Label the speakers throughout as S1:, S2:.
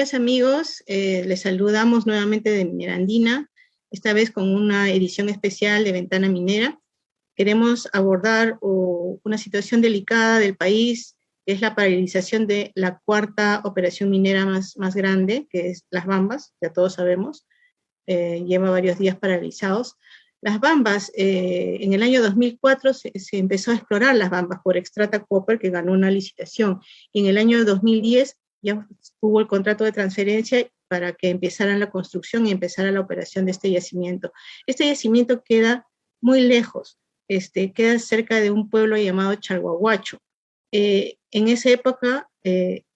S1: días, amigos. Les saludamos nuevamente de Minera Andina, esta vez con una edición especial de Ventana Minera. Queremos abordar una situación delicada del país, que es la paralización de la cuarta operación minera más grande, que es Las Bambas, ya todos sabemos, lleva varios días paralizados. Las Bambas, en el año 2004 se empezó a explorar las Bambas por Xstrata Copper, que ganó una licitación, y en el año 2010 ya hubo el contrato de transferencia para que empezaran la construcción y empezara la operación de este yacimiento. Este yacimiento queda muy lejos, queda cerca de un pueblo llamado Chalhuahuacho. En esa época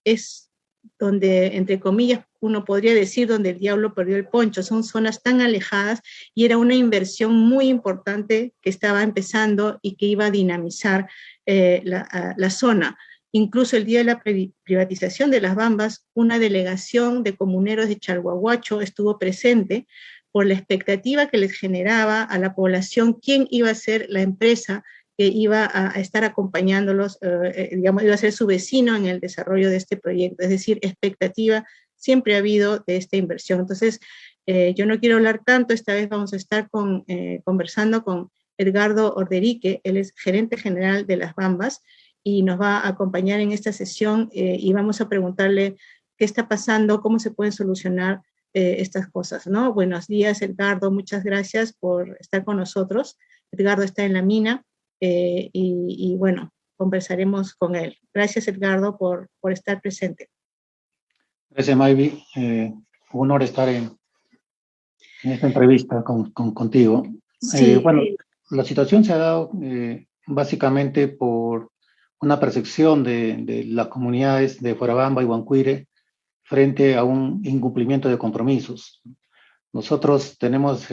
S1: es donde, entre comillas, uno podría decir donde el diablo perdió el poncho. Son zonas tan alejadas y era una inversión muy importante que estaba empezando y que iba a dinamizar la zona. Incluso el día de la privatización de las Bambas, una delegación de comuneros de Chalhuahuacho estuvo presente por la expectativa que les generaba a la población quién iba a ser la empresa que iba a estar acompañándolos, digamos, iba a ser su vecino en el desarrollo de este proyecto. Es decir, expectativa siempre ha habido de esta inversión. Entonces, yo no quiero hablar tanto, esta vez vamos a estar conversando con Edgardo Orderique, él es gerente general de las Bambas, y nos va a acompañar en esta sesión y vamos a preguntarle qué está pasando, cómo se pueden solucionar estas cosas, ¿no? Buenos días, Edgardo, muchas gracias por estar con nosotros. Edgardo está en la mina y bueno, conversaremos con él. Gracias, Edgardo, por estar presente.
S2: Gracias, Mayvi. Un honor estar en esta entrevista contigo.
S1: Sí.
S2: Bueno, la situación se ha dado básicamente por una percepción de las comunidades de Fuerabamba y Huancuire frente a un incumplimiento de compromisos. Nosotros tenemos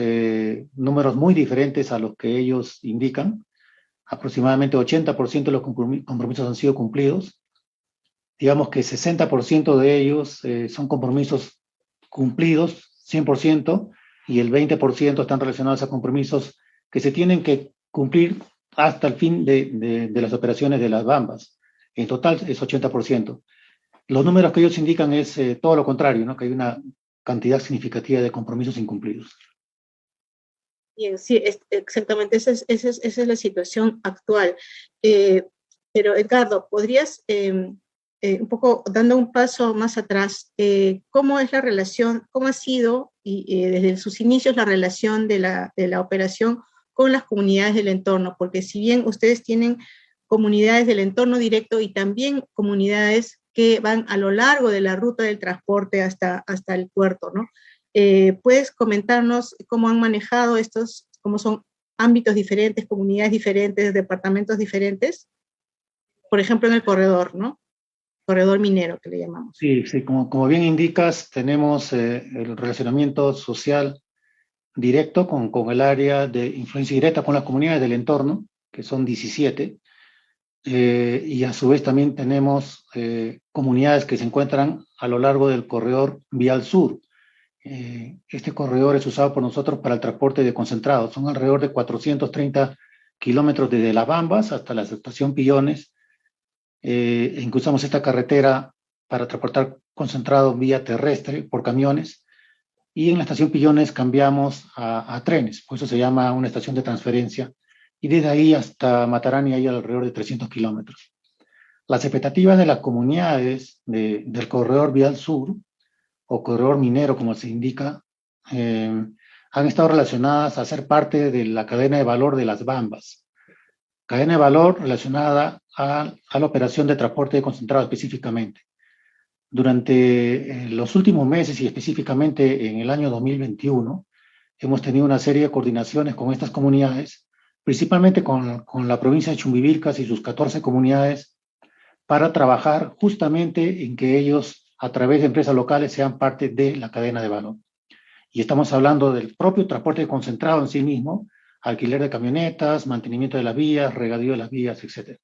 S2: números muy diferentes a los que ellos indican. Aproximadamente 80% de los compromisos han sido cumplidos. Digamos que 60% de ellos son compromisos cumplidos, 100%, y el 20% están relacionados a compromisos que se tienen que cumplir hasta el fin de las operaciones de las Bambas. En total es 80%. Los números que ellos indican es todo lo contrario, ¿no? Que hay una cantidad significativa de compromisos incumplidos.
S1: Bien, sí, exactamente, esa es la situación actual. Pero Edgardo, ¿podrías, un poco dando un paso más atrás, cómo es la relación, cómo ha sido desde sus inicios la relación de la operación con las comunidades del entorno? Porque si bien ustedes tienen comunidades del entorno directo y también comunidades que van a lo largo de la ruta del transporte hasta el puerto, ¿no? ¿Puedes comentarnos cómo han manejado estos, cómo son ámbitos diferentes, comunidades diferentes, departamentos diferentes? Por ejemplo, en el corredor, ¿no? Corredor minero, que le llamamos.
S2: Sí, sí, como bien indicas, tenemos el relacionamiento social directo con el área de influencia directa con las comunidades del entorno, que son 17, y a su vez también tenemos comunidades que se encuentran a lo largo del corredor vial sur. Este corredor es usado por nosotros para el transporte de concentrados. Son alrededor de 430 kilómetros desde Las Bambas hasta la estación Pillones. Incluso usamos esta carretera para transportar concentrado vía terrestre por camiones. Y en la estación Pillones cambiamos a trenes, por eso se llama una estación de transferencia. Y desde ahí hasta Matarani hay alrededor de 300 kilómetros. Las expectativas de las comunidades del corredor vial sur o corredor minero, como se indica, han estado relacionadas a ser parte de la cadena de valor de las Bambas. Cadena de valor relacionada a la operación de transporte de concentrado específicamente. Durante los últimos meses y específicamente en el año 2021, hemos tenido una serie de coordinaciones con estas comunidades, principalmente con la provincia de Chumbivilcas y sus 14 comunidades, para trabajar justamente en que ellos, a través de empresas locales, sean parte de la cadena de valor. Y estamos hablando del propio transporte concentrado en sí mismo, alquiler de camionetas, mantenimiento de las vías, regadío de las vías, etc.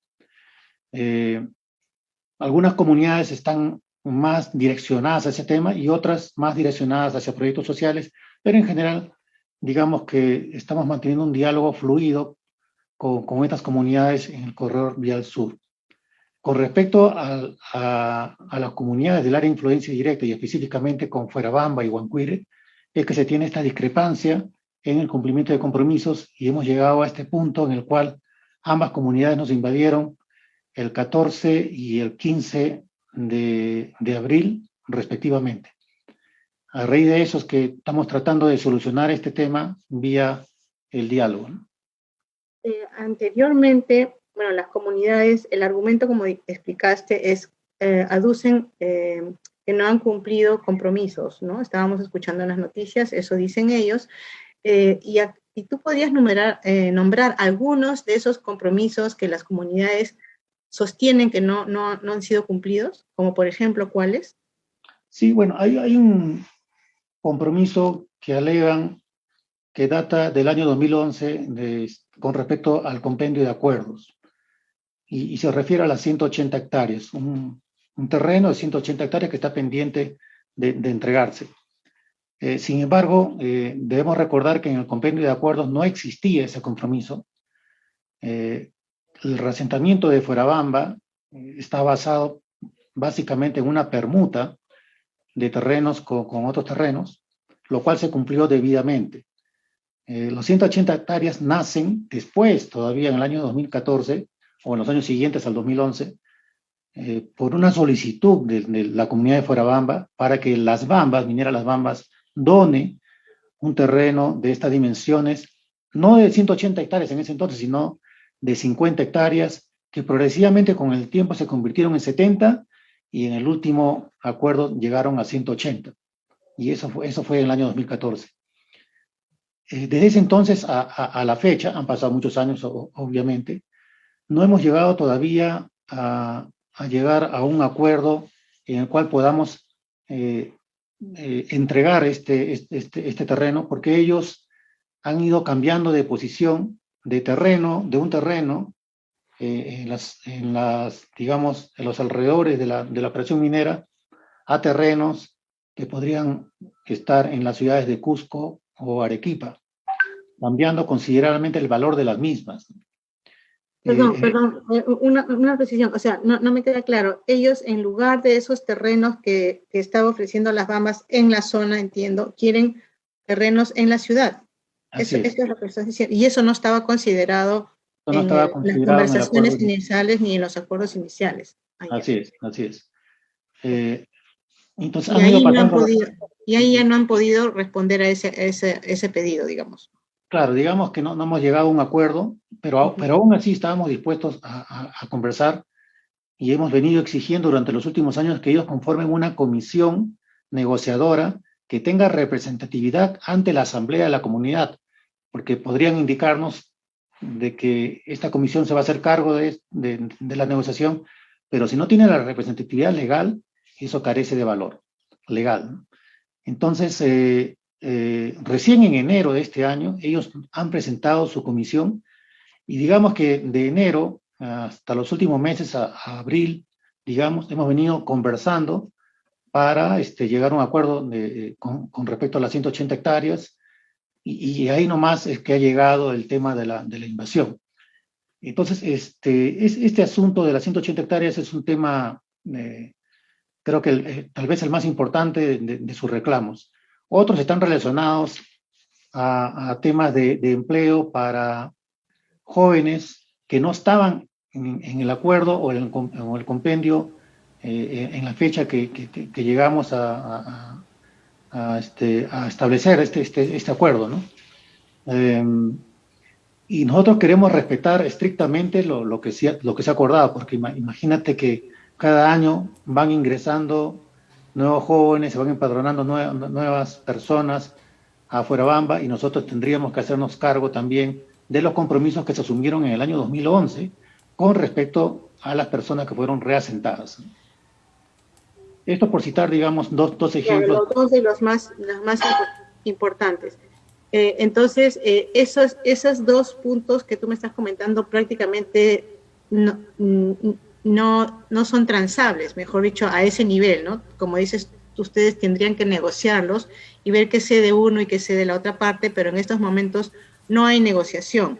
S2: Algunas comunidades están más direccionadas a ese tema y otras más direccionadas hacia proyectos sociales, pero en general, digamos que estamos manteniendo un diálogo fluido con estas comunidades en el corredor vial sur. Con respecto a las comunidades del área de influencia directa y específicamente con Fuerabamba y Huancuire, es que se tiene esta discrepancia en el cumplimiento de compromisos y hemos llegado a este punto en el cual ambas comunidades nos invadieron el 14 y el 15 de abril respectivamente. A raíz de eso es que estamos tratando de solucionar este tema vía el diálogo, ¿no?
S1: Anteriormente, bueno, las comunidades, el argumento, como explicaste, es, aducen que no han cumplido compromisos, ¿no? Estábamos escuchando en las noticias, eso dicen ellos, y tú podrías nombrar algunos de esos compromisos que las comunidades sostienen que no han sido cumplidos, como por ejemplo, ¿cuáles?
S2: Sí, bueno, hay un compromiso que alegan que data del año 2011 con respecto al compendio de acuerdos y se refiere a las 180 hectáreas, un terreno de 180 hectáreas que está pendiente de entregarse. Sin embargo, debemos recordar que en el compendio de acuerdos no existía ese compromiso. El reasentamiento de Fuerabamba está basado básicamente en una permuta de terrenos con otros terrenos, lo cual se cumplió debidamente. Los 180 hectáreas nacen después, todavía en el año 2014, o en los años siguientes al 2011, por una solicitud de la comunidad de Fuerabamba para que Las Bambas, Minera Las Bambas, done un terreno de estas dimensiones, no de 180 hectáreas en ese entonces, sino de 50 hectáreas, que progresivamente con el tiempo se convirtieron en 70 y en el último acuerdo llegaron a 180. Y eso fue en el año 2014. Desde ese entonces a la fecha, han pasado muchos años obviamente, no hemos llegado todavía a llegar a un acuerdo en el cual podamos entregar este terreno, porque ellos han ido cambiando de posición de terreno, de un terreno en digamos, en los alrededores de la operación minera, a terrenos que podrían estar en las ciudades de Cusco o Arequipa, cambiando considerablemente el valor de las mismas.
S1: Perdón, una precisión, o sea, no me queda claro. Ellos, en lugar de esos terrenos que estaba ofreciendo Las Bambas en la zona, entiendo, quieren terrenos en la ciudad. Eso es lo que estás diciendo. Y eso no estaba considerado
S2: no
S1: en
S2: estaba
S1: las conversaciones iniciales ni en los acuerdos iniciales.
S2: Así es. Entonces
S1: y ahí no han podido, y ahí ya no han podido responder a ese pedido, digamos.
S2: Claro, digamos que no hemos llegado a un acuerdo, pero aún así estábamos dispuestos a conversar y hemos venido exigiendo durante los últimos años que ellos conformen una comisión negociadora que tenga representatividad ante la asamblea de la comunidad, porque podrían indicarnos de que esta comisión se va a hacer cargo de la negociación, pero si no tiene la representatividad legal, eso carece de valor legal, ¿no? Entonces, recién en enero de este año, ellos han presentado su comisión y digamos que de enero hasta los últimos meses, a abril, digamos, hemos venido conversando para llegar a un acuerdo con respecto a las 180 hectáreas y ahí nomás es que ha llegado el tema de la invasión. Entonces, este asunto de las 180 hectáreas es un tema, creo que tal vez el más importante de sus reclamos. Otros están relacionados a temas de empleo para jóvenes que no estaban en el acuerdo o en el compendio en la fecha que llegamos a establecer este acuerdo, ¿no? Y nosotros queremos respetar estrictamente lo que se ha acordado, porque imagínate que cada año van ingresando nuevos jóvenes, se van empadronando nuevas personas a Fuerabamba y nosotros tendríamos que hacernos cargo también de los compromisos que se asumieron en el año 2011 con respecto a las personas que fueron reasentadas. Esto por citar, digamos, dos ejemplos.
S1: Los dos de los más importantes. Entonces, esos dos puntos que tú me estás comentando prácticamente no son transables, mejor dicho, a ese nivel, ¿no? Como dices, ustedes tendrían que negociarlos y ver qué cede uno y qué cede la otra parte, pero en estos momentos no hay negociación.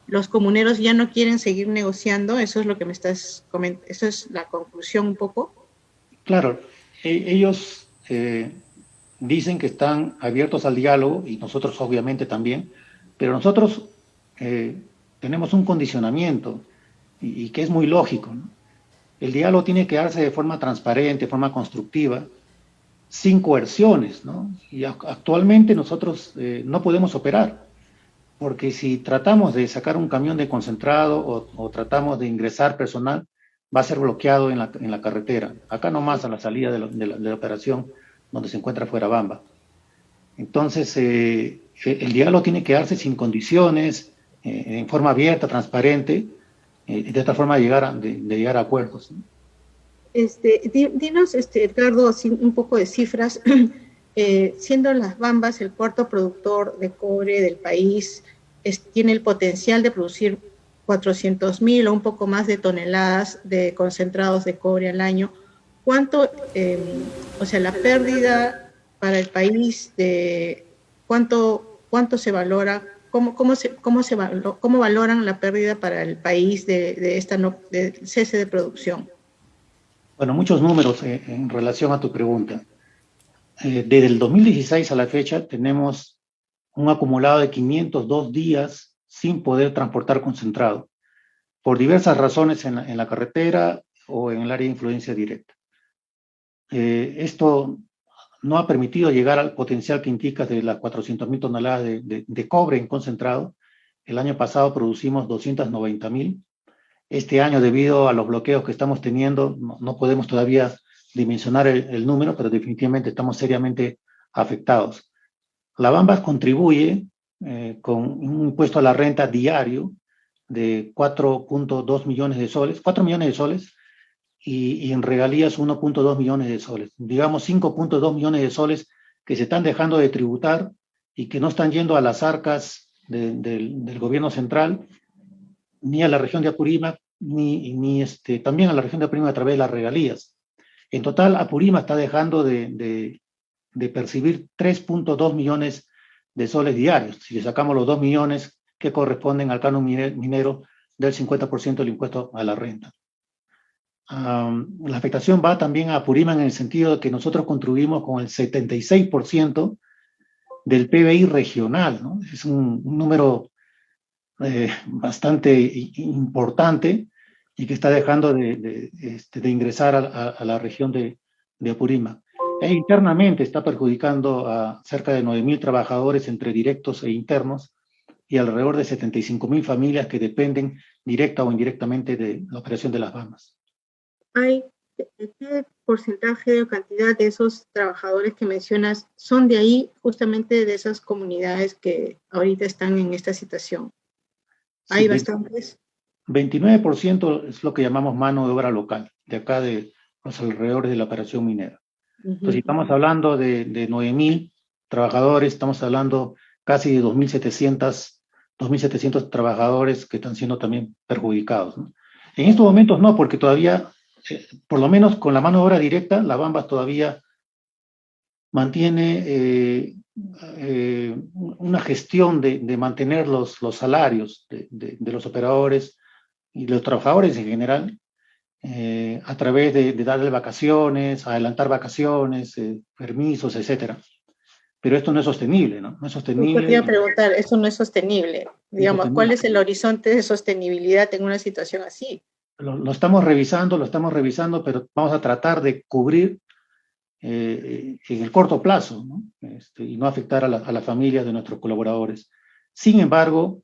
S1: los comuneros ya no quieren seguir negociando. Eso es lo que me estás comentando, eso es la conclusión un poco.
S2: Claro, ellos dicen que están abiertos al diálogo y nosotros obviamente también, pero nosotros tenemos un condicionamiento y que es muy lógico, ¿no? El diálogo tiene que darse de forma transparente, de forma constructiva, sin coerciones, ¿no? Y actualmente nosotros no podemos operar, porque si tratamos de sacar un camión de concentrado o tratamos de ingresar personal, va a ser bloqueado en la carretera, acá nomás a la salida de la operación donde se encuentra Fuerabamba. Entonces, el diálogo tiene que darse sin condiciones, en forma abierta, transparente, de esta forma de llegar a acuerdos, ¿no?
S1: Dinos, Edgardo, un poco de cifras. Siendo Las Bambas el cuarto productor de cobre del país, tiene el potencial de producir 400.000 o un poco más de toneladas de concentrados de cobre al año. ¿Cuánto, o sea, la pérdida para el país cuánto se valora? ¿Cómo valoran la pérdida para el país de cese de producción?
S2: Bueno, muchos números en relación a tu pregunta. Desde el 2016 a la fecha tenemos un acumulado de 502 días sin poder transportar concentrado, por diversas razones en la carretera o en el área de influencia directa. Esto no ha permitido llegar al potencial que indica de las 400.000 toneladas de cobre en concentrado. El año pasado producimos 290.000. Este año, debido a los bloqueos que estamos teniendo, no podemos todavía dimensionar el número, pero definitivamente estamos seriamente afectados. La Bambas contribuye con un impuesto a la renta diario de 4.2 millones de soles, 4 millones de soles, y en regalías 1.2 millones de soles. Digamos 5.2 millones de soles que se están dejando de tributar y que no están yendo a las arcas del gobierno central, ni a la región de Apurímac, ni también a la región de Apurímac a través de las regalías. En total, Apurímac está dejando de percibir 3.2 millones de soles diarios. Si le sacamos los 2 millones que corresponden al canon minero del 50% del impuesto a la renta. La afectación va también a Apurímac en el sentido de que nosotros contribuimos con el 76% del PBI regional, ¿no? Es un número bastante importante y que está dejando de ingresar a la región de Apurímac. E internamente está perjudicando a cerca de 9.000 trabajadores entre directos e internos y alrededor de 75.000 familias que dependen directa o indirectamente de la operación de Las Bambas.
S1: ¿Qué porcentaje o cantidad de esos trabajadores que mencionas son de ahí, justamente de esas comunidades que ahorita están en esta situación? ¿Hay sí, bastantes?
S2: 29% es lo que llamamos mano de obra local, de acá de los alrededores de la operación minera. Entonces, si estamos hablando de 9.000 trabajadores, estamos hablando casi de 2.700 trabajadores que están siendo también perjudicados, ¿no? En estos momentos no, porque todavía, por lo menos con la mano de obra directa, la Bambas todavía mantiene una gestión de mantener los salarios de los operadores y de los trabajadores en general, a través de darle vacaciones, adelantar vacaciones, permisos, etcétera. Pero esto no es sostenible, ¿no? No es sostenible.
S1: Yo te iba a preguntar, eso no es sostenible. Digamos, ¿cuál es el horizonte de sostenibilidad en una situación así?
S2: Lo estamos revisando, pero vamos a tratar de cubrir en el corto plazo, ¿no? Y no afectar a las familias de nuestros colaboradores. Sin embargo,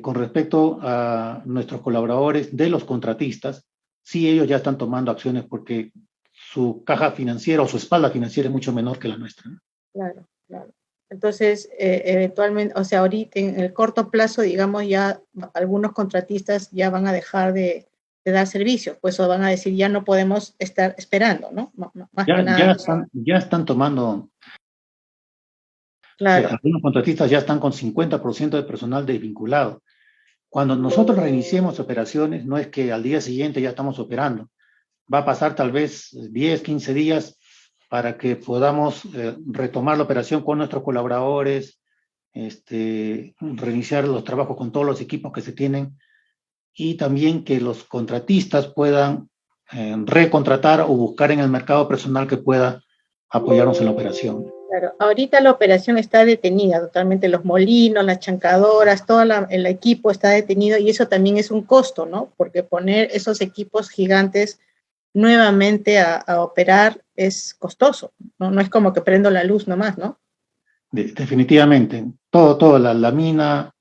S2: con respecto a nuestros colaboradores de los contratistas, sí, ellos ya están tomando acciones porque su caja financiera o su espalda financiera es mucho menor que la nuestra, ¿no?
S1: Claro, claro. Entonces, eventualmente, o sea, ahorita en el corto plazo, digamos, ya algunos contratistas ya van a dejar de dar servicio, pues o van a decir, ya no podemos estar esperando, ¿no? Más que nada.
S2: Ya están tomando.
S1: Claro.
S2: O sea, algunos contratistas ya están con 50% de personal desvinculado. Cuando nosotros reiniciemos operaciones, no es que al día siguiente ya estamos operando. Va a pasar tal vez 10, 15 días para que podamos retomar la operación con nuestros colaboradores, reiniciar los trabajos con todos los equipos que se tienen y también que los contratistas puedan recontratar o buscar en el mercado personal que pueda apoyarnos en la operación.
S1: Claro, ahorita la operación está detenida totalmente, los molinos, las chancadoras, todo el equipo está detenido y eso también es un costo, ¿no? Porque poner esos equipos gigantes nuevamente a operar es costoso, ¿no? No es como que prendo la luz nomás, ¿no?
S2: Definitivamente, todo, la mina,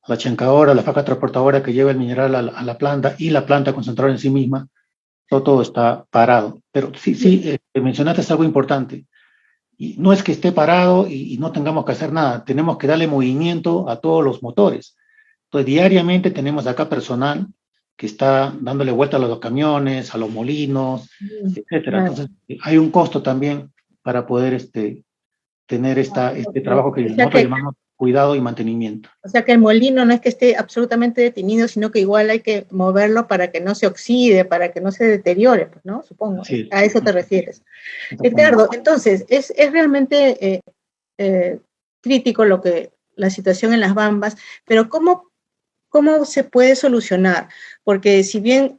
S2: la chancadora, la faja transportadora que lleva el mineral a la planta y la planta concentradora en sí misma, todo está parado. Pero sí, mencionaste algo importante. Y no es que esté parado y no tengamos que hacer nada, tenemos que darle movimiento a todos los motores. Entonces, diariamente tenemos acá personal que está dándole vuelta a los camiones, a los molinos, etcétera.
S1: Claro.
S2: Entonces, hay un costo también para poder tener este trabajo que nosotros llamamos cuidado y mantenimiento.
S1: O sea que el molino no es que esté absolutamente detenido, sino que igual hay que moverlo para que no se oxide, para que no se deteriore, pues, ¿no? Supongo.
S2: Sí,
S1: a eso te refieres. Edgardo, entonces, es realmente crítico la situación en las Bambas, pero ¿cómo se puede solucionar? Porque si bien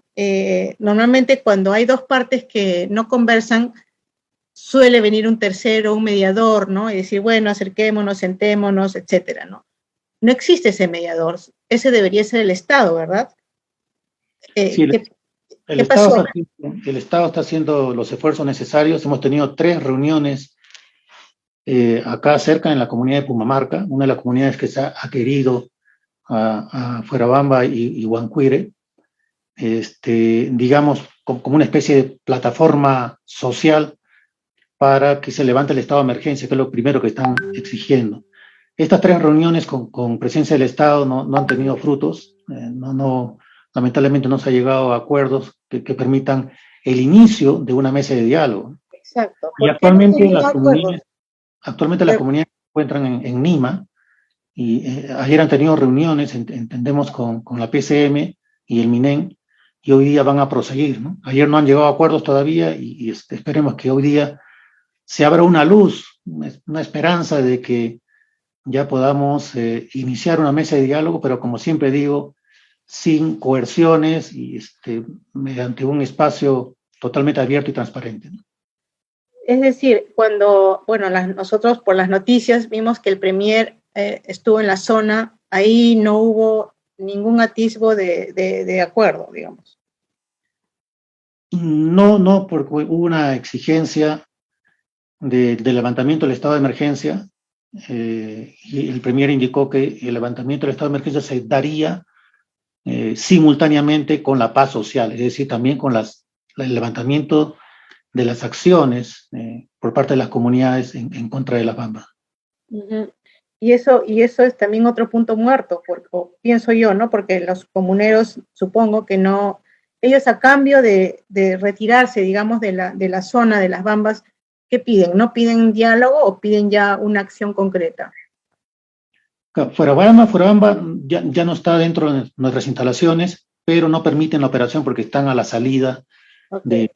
S1: normalmente cuando hay dos partes que no conversan, suele venir un tercero, un mediador, ¿no? Y decir, bueno, acerquémonos, sentémonos, etcétera, ¿no? No existe ese mediador, ese debería ser el Estado, ¿verdad?
S2: Sí,
S1: ¿Qué pasó?
S2: el Estado está haciendo los esfuerzos necesarios. Hemos tenido 3 reuniones acá cerca en la comunidad de Pumamarca, una de las comunidades que se ha adherido a Fuerabamba y Huancuire, digamos, como una especie de plataforma social para que se levante el estado de emergencia, que es lo primero que están exigiendo. Estas 3 reuniones con presencia del Estado no han tenido frutos, lamentablemente no se ha llegado a acuerdos que permitan el inicio de una mesa de diálogo.
S1: Exacto.
S2: Y actualmente las comunidades se encuentran en Lima y ayer han tenido reuniones, entendemos, con la PCM y el MINEN, y hoy día van a proseguir, ¿no? Ayer no han llegado a acuerdos todavía y esperemos que hoy día se abra una luz, una esperanza de que ya podamos iniciar una mesa de diálogo, pero como siempre digo, sin coerciones y mediante un espacio totalmente abierto y transparente, ¿no?
S1: Es decir, cuando, bueno, nosotros por las noticias vimos que el premier estuvo en la zona, ahí no hubo ningún atisbo de acuerdo, digamos.
S2: No, porque hubo una exigencia de levantamiento del estado de emergencia y el premier indicó que el levantamiento del estado de emergencia se daría simultáneamente con la paz social, es decir, también con el levantamiento de las acciones por parte de las comunidades en contra de las Bambas.
S1: Uh-huh. Y eso es también otro punto muerto, pienso yo, ¿no? Porque los comuneros, supongo que no, ellos a cambio de retirarse, digamos, de la zona de las Bambas, ¿qué piden? ¿No piden diálogo o piden ya una acción concreta?
S2: Fuerabamba ya no está dentro de nuestras instalaciones, pero no permiten la operación porque están a la salida del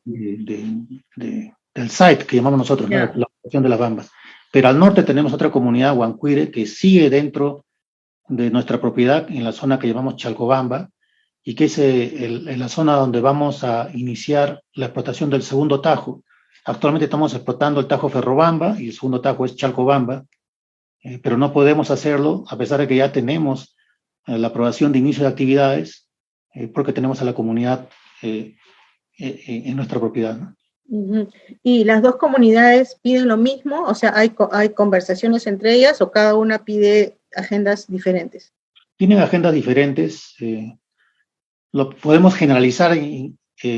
S2: site que llamamos nosotros, ¿no? La operación de las Bambas. Pero al norte tenemos otra comunidad, Huancuire, que sigue dentro de nuestra propiedad, en la zona que llamamos Chalcobamba, y que es la zona donde vamos a iniciar la explotación del segundo tajo. Actualmente estamos explotando el tajo Ferrobamba y el segundo tajo es Chalcobamba, pero no podemos hacerlo a pesar de que ya tenemos la aprobación de inicio de actividades porque tenemos a la comunidad en nuestra propiedad, ¿no?
S1: Uh-huh. ¿Y las dos comunidades piden lo mismo? O sea, ¿hay conversaciones entre ellas o cada una pide agendas diferentes?
S2: Tienen agendas diferentes. Lo podemos generalizar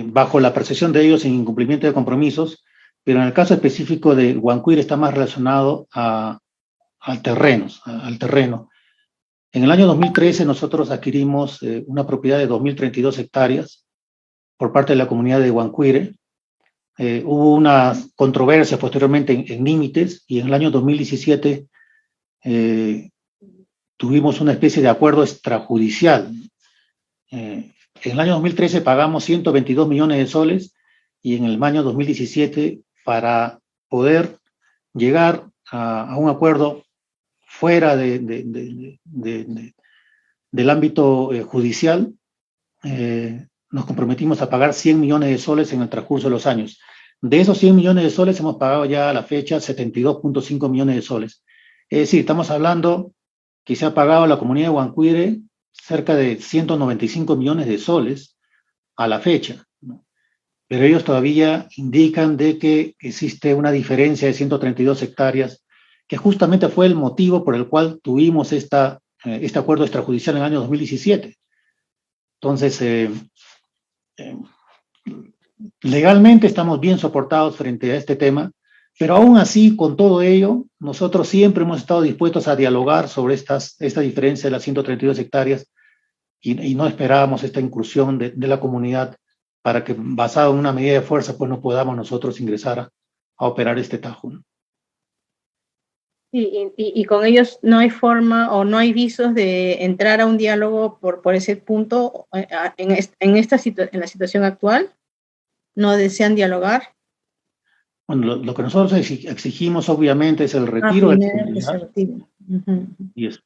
S2: bajo la percepción de ellos en incumplimiento de compromisos, pero en el caso específico de Huancuire está más relacionado al terreno. En el año 2013 nosotros adquirimos una propiedad de 2.032 hectáreas por parte de la comunidad de Huancuire. Hubo una controversia posteriormente en límites y en el año 2017 tuvimos una especie de acuerdo extrajudicial. En el año 2013 pagamos 122 millones de soles y en el año 2017 para poder llegar a un acuerdo fuera del ámbito judicial, nos comprometimos a pagar 100 millones de soles en el transcurso de los años. De esos 100 millones de soles hemos pagado ya a la fecha 72.5 millones de soles. Es decir, estamos hablando que se ha pagado a la comunidad de Huancuire cerca de 195 millones de soles a la fecha, ¿no? Pero ellos todavía indican de que existe una diferencia de 132 hectáreas, que justamente fue el motivo por el cual tuvimos este acuerdo extrajudicial en el año 2017. Entonces, legalmente estamos bien soportados frente a este tema, pero aún así, con todo ello, nosotros siempre hemos estado dispuestos a dialogar sobre esta diferencia de las 132 hectáreas y no esperábamos esta incursión de la comunidad para que, basado en una medida de fuerza, pues no podamos nosotros ingresar a operar este tajo, ¿no?
S1: Y con ellos no hay forma o no hay visos de entrar a un diálogo por ese punto en la situación actual. ¿No desean dialogar?
S2: Bueno, lo que nosotros exigimos obviamente es el retiro de la comunidad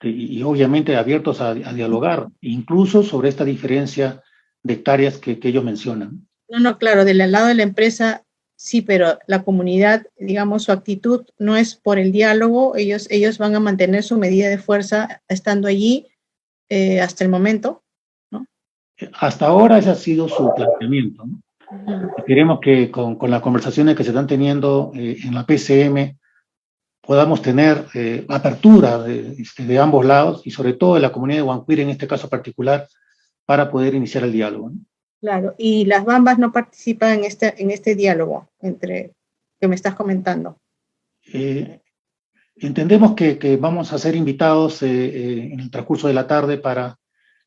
S2: y obviamente abiertos a dialogar, incluso sobre esta diferencia de hectáreas que ellos mencionan.
S1: No, claro, del lado de la empresa sí, pero la comunidad, digamos, su actitud no es por el diálogo, ellos van a mantener su medida de fuerza estando allí hasta el momento, ¿no?
S2: Hasta ahora ese ha sido su planteamiento, ¿no? Queremos que con las conversaciones que se están teniendo en la PCM podamos tener apertura de ambos lados y sobre todo de la comunidad de Huancuire en este caso particular para poder iniciar el diálogo, ¿no?
S1: Claro, y las Bambas no participan en este diálogo que me estás comentando.
S2: Entendemos que vamos a ser invitados en el transcurso de la tarde para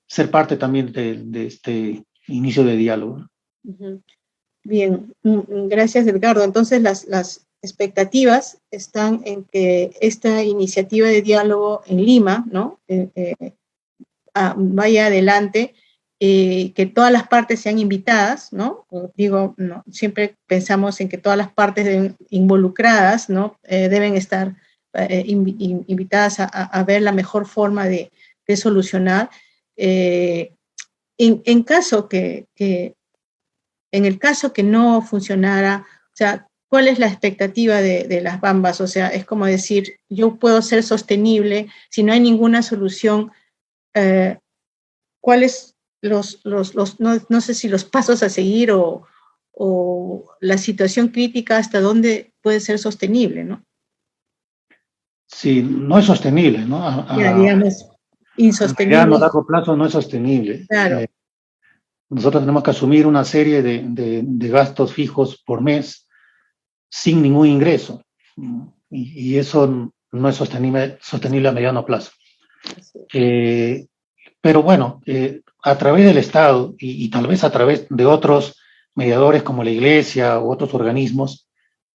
S2: ser parte también de este inicio de diálogo, ¿no?
S1: Bien, gracias, Edgardo. Entonces, las expectativas están en que esta iniciativa de diálogo en Lima, ¿no? Vaya adelante, que todas las partes sean invitadas, ¿no? Digo, no, siempre pensamos en que todas las partes involucradas, ¿no? Deben estar invitadas a ver la mejor forma de solucionar. En caso en el caso que no funcionara, o sea, ¿cuál es la expectativa de las Bambas? O sea, es como decir, yo puedo ser sostenible, si no hay ninguna solución, ¿cuáles no sé si los pasos a seguir o la situación crítica hasta dónde puede ser sostenible, ¿no?
S2: Sí, no es sostenible, ¿no?
S1: Digamos, insostenible.
S2: A largo plazo no es sostenible.
S1: Claro.
S2: Nosotros tenemos que asumir una serie de gastos fijos por mes sin ningún ingreso. Y eso no es sostenible a mediano plazo. Pero bueno, a través del Estado y tal vez a través de otros mediadores como la Iglesia u otros organismos,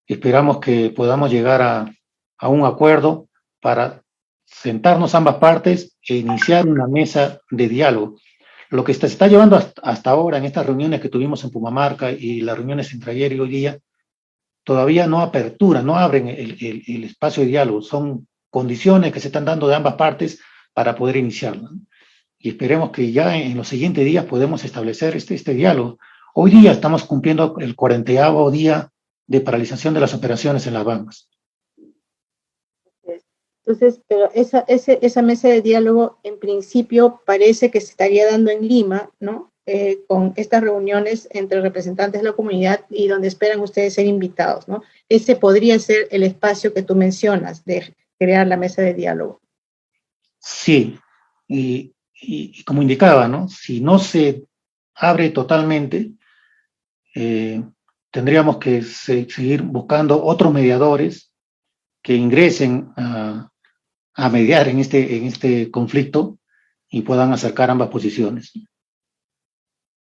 S2: esperamos que podamos llegar a un acuerdo para sentarnos ambas partes e iniciar una mesa de diálogo. Lo que se está llevando hasta ahora en estas reuniones que tuvimos en Pumamarca y las reuniones entre ayer y hoy día, todavía no abren el espacio de diálogo. Son condiciones que se están dando de ambas partes para poder iniciarlo, ¿no? Y esperemos que ya en los siguientes días podemos establecer este diálogo. Hoy día estamos cumpliendo el 40º día de paralización de las operaciones en las Bambas.
S1: Entonces, pero esa mesa de diálogo en principio parece que se estaría dando en Lima, ¿no? Con estas reuniones entre representantes de la comunidad y donde esperan ustedes ser invitados, ¿no? Ese podría ser el espacio que tú mencionas de crear la mesa de diálogo.
S2: Sí, y como indicaba, ¿no? Si no se abre totalmente, tendríamos que seguir buscando otros mediadores que ingresen a mediar en este conflicto y puedan acercar ambas posiciones.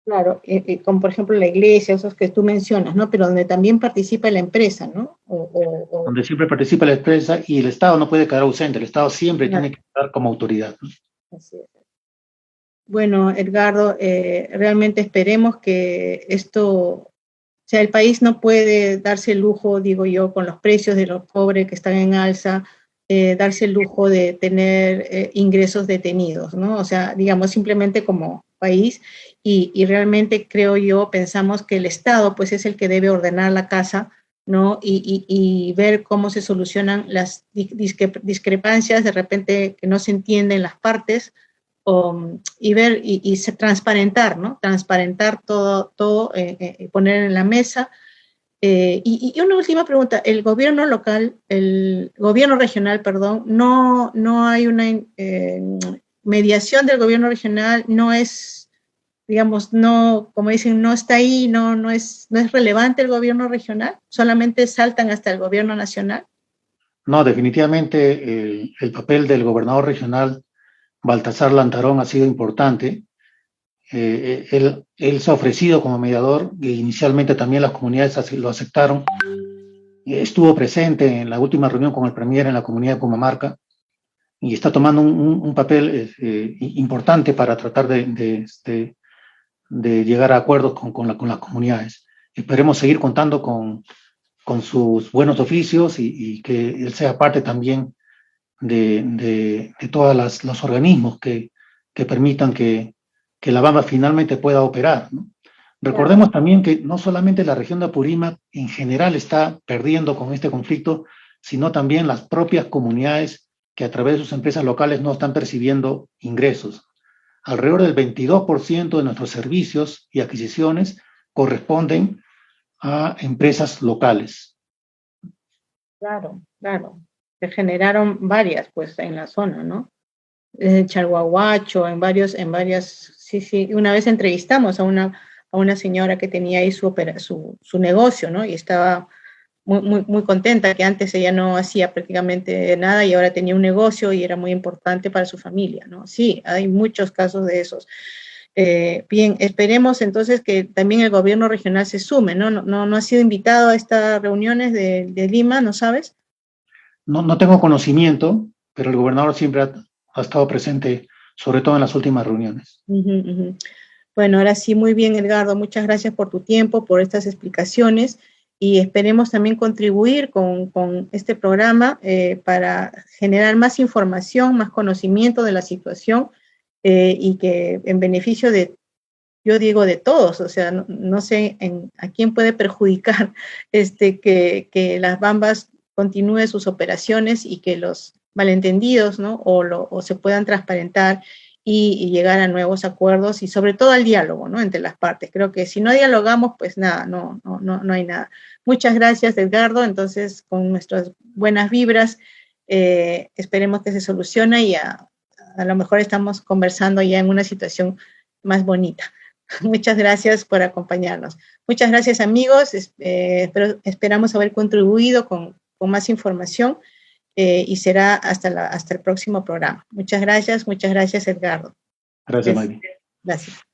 S1: Claro, como por ejemplo la Iglesia, esos que tú mencionas, ¿no? Pero donde también participa la empresa, ¿no?
S2: Donde siempre participa la empresa y el Estado no puede quedar ausente, el Estado siempre tiene que estar como autoridad, ¿no?
S1: Así es. Bueno, Edgardo, realmente esperemos que esto, o sea, el país no puede darse el lujo, digo yo, con los precios de los pobres que están en alza, darse el lujo de tener ingresos detenidos, ¿no? O sea, digamos, simplemente como país, y realmente creo yo, pensamos que el Estado, pues, es el que debe ordenar la casa, ¿no? Y ver cómo se solucionan las discrepancias, de repente que no se entienden las partes, y ver y transparentar, ¿no? Transparentar todo poner en la mesa. Y una última pregunta, el gobierno local, el gobierno regional, perdón, no hay una mediación del gobierno regional, no es, digamos, no, como dicen, no está ahí, no es relevante el gobierno regional, solamente saltan hasta el gobierno nacional.
S2: No, definitivamente el papel del gobernador regional, Baltasar Lantarón, ha sido importante. Él se ha ofrecido como mediador, e inicialmente también las comunidades lo aceptaron. Estuvo presente en la última reunión con el Premier en la comunidad de Pumamarca y está tomando un papel importante para tratar de llegar a acuerdos con las comunidades. Esperemos seguir contando con sus buenos oficios y que él sea parte también de todos los organismos que permitan que la Bamba finalmente pueda operar, ¿no? Recordemos también que no solamente la región de Apurímac en general está perdiendo con este conflicto, sino también las propias comunidades que a través de sus empresas locales no están percibiendo ingresos. Alrededor del 22% de nuestros servicios y adquisiciones corresponden a empresas locales.
S1: Claro, claro. Se generaron varias, pues, en la zona, ¿no? En Chalhuahuacho, en varias, sí, sí. Una vez entrevistamos a una señora que tenía ahí su negocio, ¿no? Y estaba muy contenta, que antes ella no hacía prácticamente nada y ahora tenía un negocio y era muy importante para su familia, ¿no? Sí, hay muchos casos de esos. Bien, esperemos entonces que también el gobierno regional se sume, ¿no? No ha sido invitado a estas reuniones de Lima, ¿no sabes?
S2: No tengo conocimiento, pero el gobernador siempre ha estado presente, sobre todo en las últimas reuniones.
S1: Uh-huh. Bueno, ahora sí, muy bien, Edgardo. Muchas gracias por tu tiempo, por estas explicaciones y esperemos también contribuir con este programa para generar más información, más conocimiento de la situación y que en beneficio de, yo digo, de todos, o sea, no sé a quién puede perjudicar que las Bambas continúen sus operaciones y que los malentendidos, ¿no? O se puedan transparentar y llegar a nuevos acuerdos y sobre todo al diálogo, ¿no? Entre las partes. Creo que si no dialogamos, pues nada, no hay nada. Muchas gracias, Edgardo. Entonces, con nuestras buenas vibras, esperemos que se solucione y a lo mejor estamos conversando ya en una situación más bonita. Muchas gracias por acompañarnos. Muchas gracias, amigos. Esperamos haber contribuido con más información y será hasta el próximo programa. Muchas gracias, Edgardo.
S2: Gracias, Mayri.
S1: Gracias.